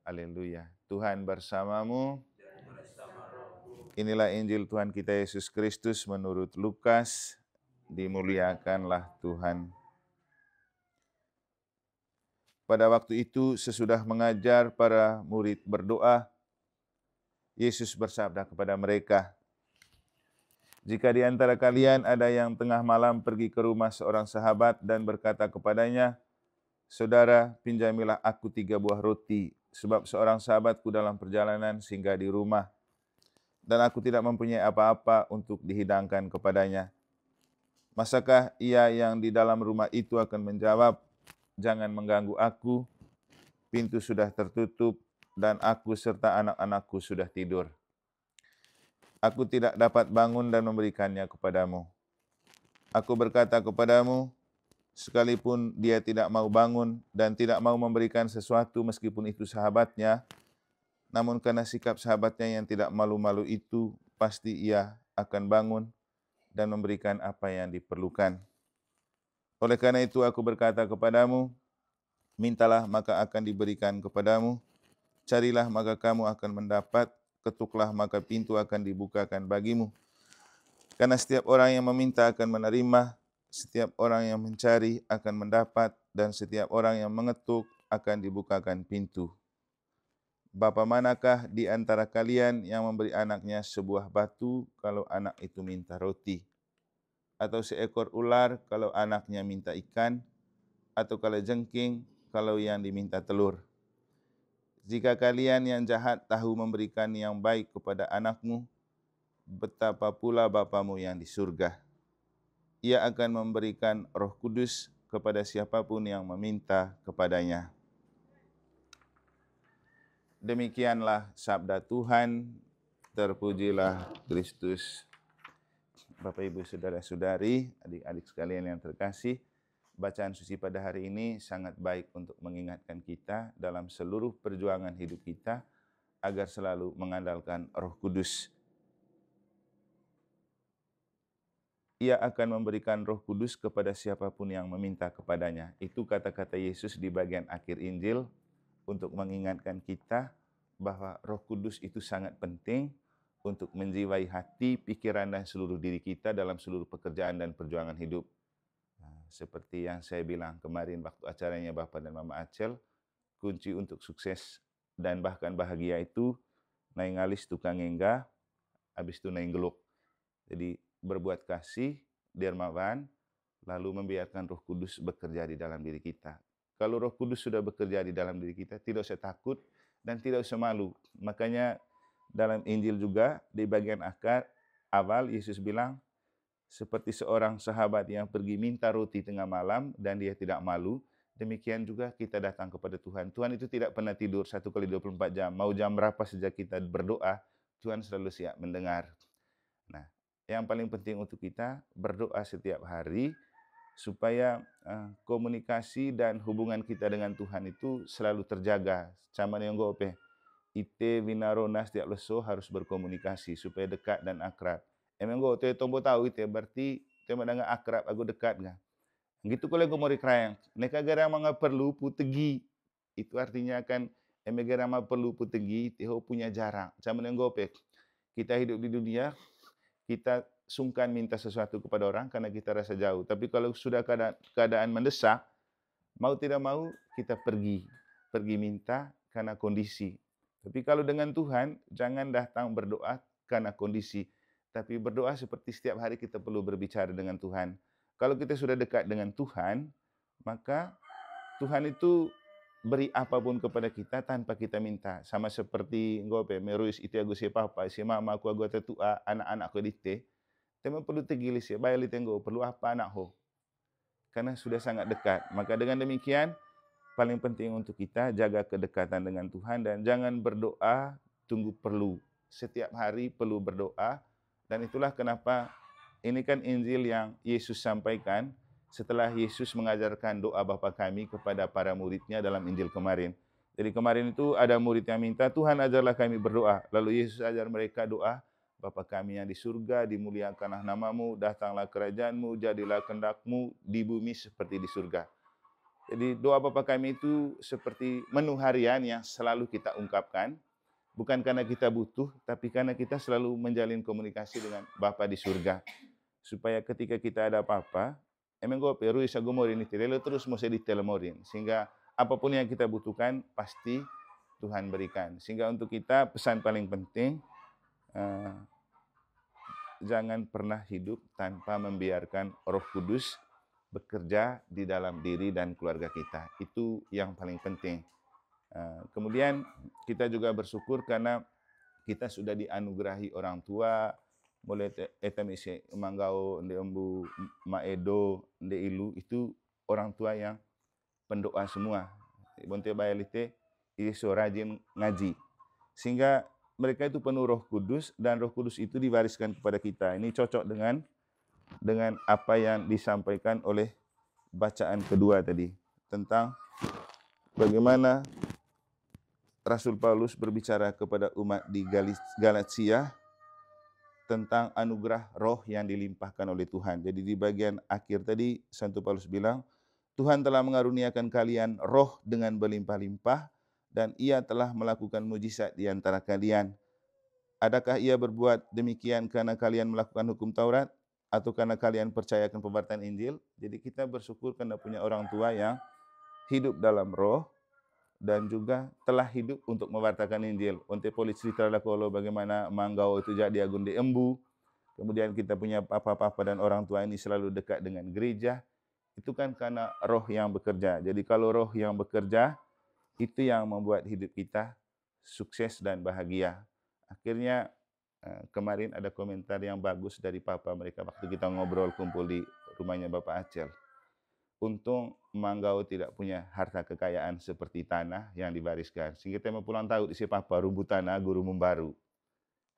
Haleluya. Tuhan bersamamu. Inilah Injil Tuhan kita Yesus Kristus menurut Lukas. Dimuliakanlah Tuhan. Pada waktu itu sesudah mengajar para murid berdoa, Yesus bersabda kepada mereka, "Jika di antara kalian ada yang tengah malam pergi ke rumah seorang sahabat dan berkata kepadanya, 'Saudara, pinjamilah aku 3 buah roti, sebab seorang sahabatku dalam perjalanan singgah di rumah, dan aku tidak mempunyai apa-apa untuk dihidangkan kepadanya.' Masakah ia yang di dalam rumah itu akan menjawab, 'Jangan mengganggu aku, pintu sudah tertutup, dan aku serta anak-anakku sudah tidur. Aku tidak dapat bangun dan memberikannya kepadamu.' Aku berkata kepadamu, sekalipun dia tidak mau bangun dan tidak mau memberikan sesuatu meskipun itu sahabatnya, namun karena sikap sahabatnya yang tidak malu-malu itu, pasti ia akan bangun dan memberikan apa yang diperlukan. Oleh karena itu aku berkata kepadamu, mintalah maka akan diberikan kepadamu, carilah maka kamu akan mendapat, ketuklah maka pintu akan dibukakan bagimu. Karena setiap orang yang meminta akan menerima, setiap orang yang mencari akan mendapat, dan setiap orang yang mengetuk akan dibukakan pintu. Bapa manakah di antara kalian yang memberi anaknya sebuah batu kalau anak itu minta roti? Atau seekor ular kalau anaknya minta ikan? Atau kalajengking kalau yang diminta telur? Jika kalian yang jahat tahu memberikan yang baik kepada anakmu, betapa pula Bapamu yang di surga. Ia akan memberikan Roh Kudus kepada siapapun yang meminta kepadanya." Demikianlah sabda Tuhan, terpujilah Kristus. Bapak, Ibu, Saudara-saudari, adik-adik sekalian yang terkasih, bacaan suci pada hari ini sangat baik untuk mengingatkan kita dalam seluruh perjuangan hidup kita agar selalu mengandalkan Roh Kudus. Ia akan memberikan Roh Kudus kepada siapapun yang meminta kepadanya. Itu kata-kata Yesus di bagian akhir Injil untuk mengingatkan kita bahwa Roh Kudus itu sangat penting untuk menjiwai hati, pikiran, dan seluruh diri kita dalam seluruh pekerjaan dan perjuangan hidup. Seperti yang saya bilang kemarin waktu acaranya Bapak dan Mama Acel, kunci untuk sukses dan bahkan bahagia itu naing alis tukang enggak, habis itu naing geluk. Jadi berbuat kasih, dermawan, lalu membiarkan Roh Kudus bekerja di dalam diri kita. Kalau Roh Kudus sudah bekerja di dalam diri kita, tidak usah takut dan tidak usah malu. Makanya dalam Injil juga di bagian awal Yesus bilang, seperti seorang sahabat yang pergi minta roti tengah malam dan dia tidak malu, demikian juga kita datang kepada Tuhan. Tuhan itu tidak pernah tidur 1 kali 24 jam. Mau jam berapa sejak kita berdoa, Tuhan selalu siap mendengar. Nah, yang paling penting untuk kita berdoa setiap hari supaya komunikasi dan hubungan kita dengan Tuhan itu selalu terjaga. Sama yang gope, ite winarona setiap leso harus berkomunikasi supaya dekat dan akrab. Emang gue te tombo tahu itu berarti tema dengan akrab aku dekat nggak? Gitu kalau gue mau dikrayang. Neka gara manga perlu putegi. Itu artinya kan emegara ma perlu putegi, teho punya jarak. Sama yang gope, kita hidup di dunia, kita sungkan minta sesuatu kepada orang karena kita rasa jauh. Tapi kalau sudah keadaan mendesak, mau tidak mau kita pergi minta karena kondisi. Tapi kalau dengan Tuhan, jangan datang berdoa karena kondisi, tapi berdoa seperti setiap hari kita perlu berbicara dengan Tuhan. Kalau kita sudah dekat dengan Tuhan, maka Tuhan itu beri apapun kepada kita tanpa kita minta. Sama seperti ngope meruis itu aku si papa, si mama aku tetua, anak-anakku dite. Tema perlu tegilis ya, bayar litenggo, perlu apa anak ho. Karena sudah sangat dekat. Maka dengan demikian, paling penting untuk kita jaga kedekatan dengan Tuhan dan jangan berdoa tunggu perlu. Setiap hari perlu berdoa, dan itulah kenapa ini kan Injil yang Yesus sampaikan setelah Yesus mengajarkan doa Bapa kami kepada para muridnya dalam Injil kemarin. Jadi kemarin itu ada murid yang minta, Tuhan ajarlah kami berdoa. Lalu Yesus ajar mereka doa, Bapa kami yang di surga, dimuliakanlah namamu, datanglah kerajaanmu, jadilah kehendakmu di bumi seperti di surga. Jadi doa Bapa kami itu seperti menu harian yang selalu kita ungkapkan. Bukan karena kita butuh, tapi karena kita selalu menjalin komunikasi dengan Bapa di surga. Supaya ketika kita ada apa-apa, emang gue perlu isa gomorin itu, terus mesti ditelemorin. Sehingga apapun yang kita butuhkan, pasti Tuhan berikan. Sehingga untuk kita pesan paling penting, jangan pernah hidup tanpa membiarkan Roh Kudus bekerja di dalam diri dan keluarga kita. Itu yang paling penting. Kemudian kita juga bersyukur karena kita sudah dianugerahi orang tua, mulai etamisi manggau nde embu maedo nde ilu, itu orang tua yang pendoa semua. Bonte bayalite iso rajin ngaji. Sehingga mereka itu penuh Roh Kudus dan Roh Kudus itu diwariskan kepada kita. Ini cocok dengan apa yang disampaikan oleh bacaan kedua tadi tentang bagaimana Rasul Paulus berbicara kepada umat di Galatia tentang anugerah roh yang dilimpahkan oleh Tuhan. Jadi di bagian akhir tadi Santo Paulus bilang, Tuhan telah mengaruniakan kalian roh dengan berlimpah-limpah dan ia telah melakukan mujizat di antara kalian. Adakah ia berbuat demikian karena kalian melakukan hukum Taurat atau karena kalian percayakan pemberitaan Injil? Jadi kita bersyukur karena punya orang tua yang hidup dalam roh dan juga telah hidup untuk mewartakan Injil. Untuk polis cerita kalau bagaimana manggau itu jadi agun di embu. Kemudian kita punya papa-papa dan orang tua ini selalu dekat dengan gereja. Itu kan karena roh yang bekerja. Jadi kalau roh yang bekerja, itu yang membuat hidup kita sukses dan bahagia. Akhirnya kemarin ada komentar yang bagus dari papa mereka waktu kita ngobrol kumpul di rumahnya Bapak Acel. Untung Manggau tidak punya harta kekayaan seperti tanah yang diwariskan. Sehingga tema pulang tahu di si papa rumput tanah guru membaru.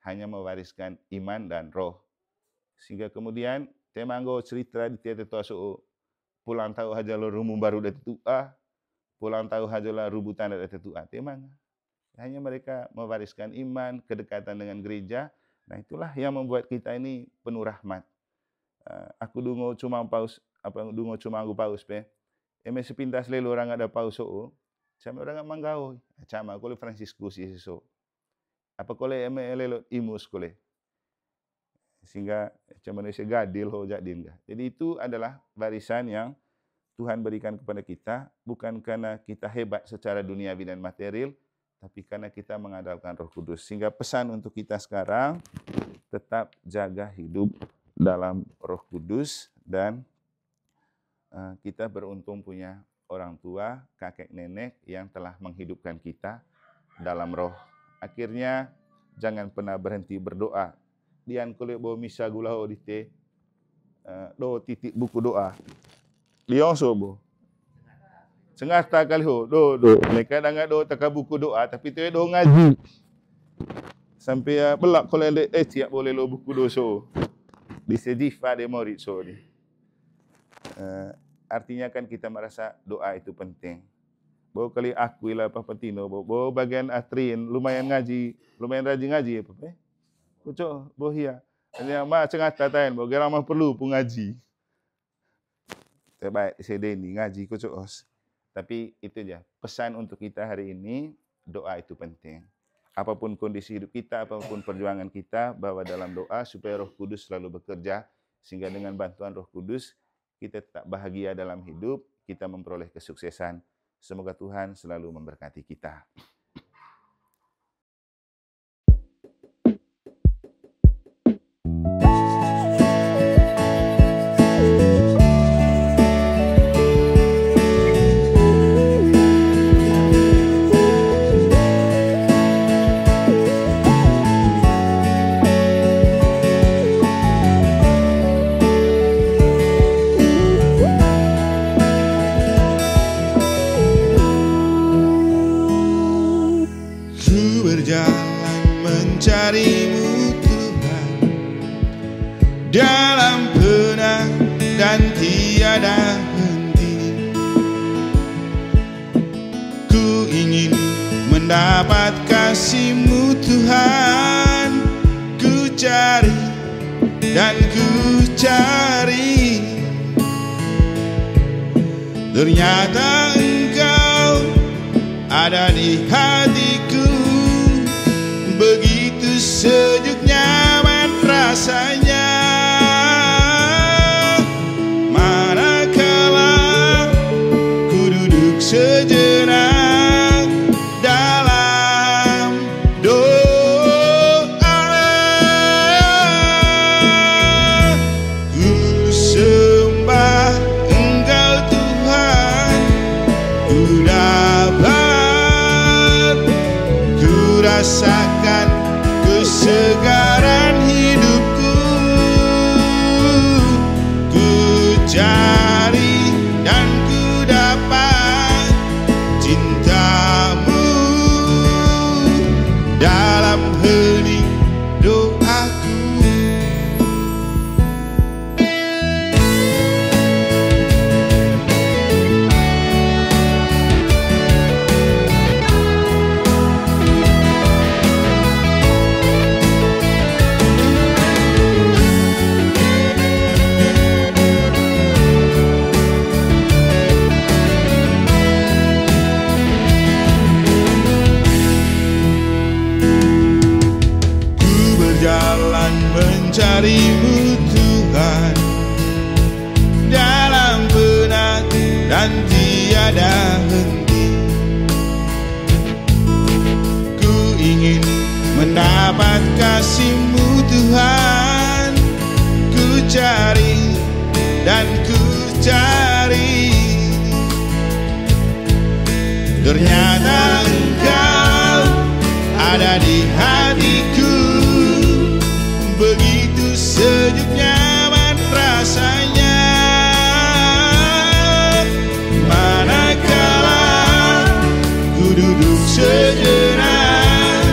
Hanya mewariskan iman dan roh. Sehingga kemudian tema Manggau cerita di tiap so pulang tahu haja lo rumum baru dari tua, pulang tahu haja lo rubutan dari tua. Tema hanya mereka mewariskan iman, kedekatan dengan gereja. Nah itulah yang membuat kita ini penuh rahmat. Aku dungo cuma paus, dungo cuma aku paus pe. Eme sepintas lelo orang ada paus so, sama orang manggau, sama kole Franciscus so. Apa kole eme lelo imus kole. Sehingga cuma Indonesia gadil ho jadin. Jadi itu adalah barisan yang Tuhan berikan kepada kita, bukan karena kita hebat secara duniawi dan material, tapi karena kita mengandalkan Roh Kudus. Sehingga pesan untuk kita sekarang, tetap jaga hidup dalam Roh Kudus dan kita beruntung punya orang tua, kakek nenek yang telah menghidupkan kita dalam roh. Akhirnya jangan pernah berhenti berdoa. Dian kulit bawa misa gulau di te do titik buku doa. Liong sobo. Sengata kali ho do. Mereka dah do tak buku doa tapi tu do ngaji. Sampai belak kalau tiap boleh lo buku doso. Di sejifa de morit so ni. Artinya kan kita merasa doa itu penting. Bawa kali aku lah Papa Tino, bawa bagian Atrin lumayan ngaji, lumayan rajin ngaji ya Papa. Kucok bohia. Hanya mak cengata tain, bawa gerang mah perlu pun ngaji. Terbaik sedeni ngaji kucok os. Tapi itu aja pesan untuk kita hari ini, doa itu penting. Apapun kondisi hidup kita, apapun perjuangan kita, bawa dalam doa supaya Roh Kudus selalu bekerja. Sehingga dengan bantuan Roh Kudus, kita tetap bahagia dalam hidup, kita memperoleh kesuksesan. Semoga Tuhan selalu memberkati kita. Mencarimu Tuhan dalam penang dan tiada henti. Ku ingin mendapat kasih-Mu Tuhan. Ku cari dan ku cari Ternyata Engkau ada di hatiku, begitu sejuk nyaman rasanya. Manakala ku duduk sejenak dalam doa, ku sembah Engkau Tuhan, ku dapat ku rasakan kesegaran hidupku. Ku cari dan ku dapat cintamu dalam hening doaku. Berjalan mencari-Mu Tuhan, dalam benak dan tiada henti. Ku ingin mendapat kasih-Mu Tuhan, ku cari dan ku cari. Ternyata Engkau ada di hatiku, begitu sejuk nyaman rasanya. Manakala ku duduk sejenak